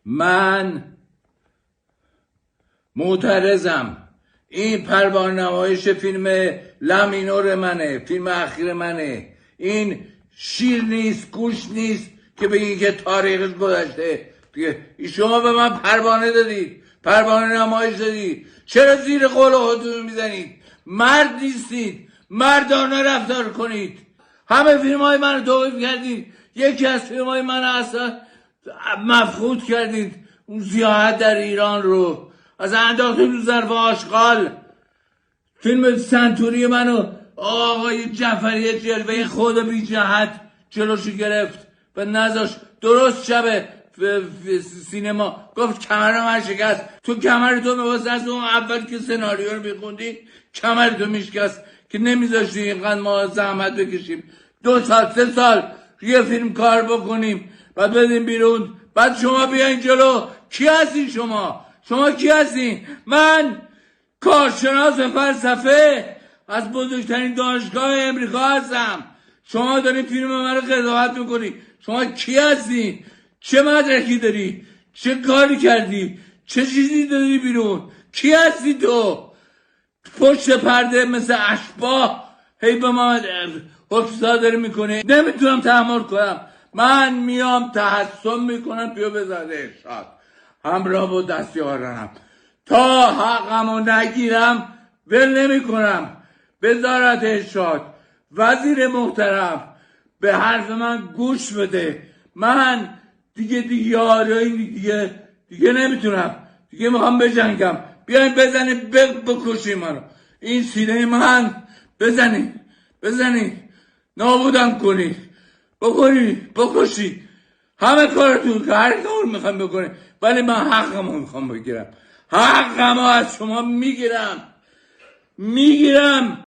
من معترضم. این پروانه نمایش فیلم لامینور منه، فیلم اخیر منه. این شیر نیست، گوش نیست که بگی که تاریخش گذشته. شما به من پروانه دادید، پروانه نمایش دادید، چرا زیر قول خودتون میزنید؟ مرد نیستید، مردانه رفتار کنید. همه فیلم های من رو توقیف کردید، یکی از فیلم های من اصلا مفقود کردید، اون سیاحت در ایران رو از انداختید رو ظرف آشغال. فیلم سنتوری منو آقای جعفری جلوه خود بی جهت جلوشو گرفت و نذاش. درست شب سینما گفت کمر من شکست. تو کمر تو می‌واسه از اون اول که سناریو رو میخوندی کمر تو میشکست که نمیذاشتی اینقدر ما زحمت بکشیم 2 سال 3 سال یه فیلم کار بکنیم بعد بدیم بیرون. بعد شما بیاین جلو. کی هستین شما کی هستین؟ من کارشناس فلسفه از بزرگترین دانشگاه امریکا هستم. شما دارین فیلم من رو قضاوت میکنی. شما کی هستین؟ چه مدرکی داری؟ چه کاری کردی؟ چه چیزی داری بیرون؟ کی هستی تو؟ پشت پرده مثل اشباح هی به ما حکم‌زا داری میکنه. نمیتونم تحمل کنم. من میام تحسن میکنم پیو بزاده ارشاد همراه با دستیارانم تا حقمو نگیرم ول نمیکنم. وزارت ارشاد، وزیر محترم به حرف من گوش بده. من دیگه نمیتونم. دیگه میخوام بجنگم. بیاین بزنید بکشید منو. این سینه من بزنید نابودم کنید بکشید. همه کارتون که هر کار میخوام بکنید ولی من حقمو میخوام بگیرم. حقمو از شما میگیرم.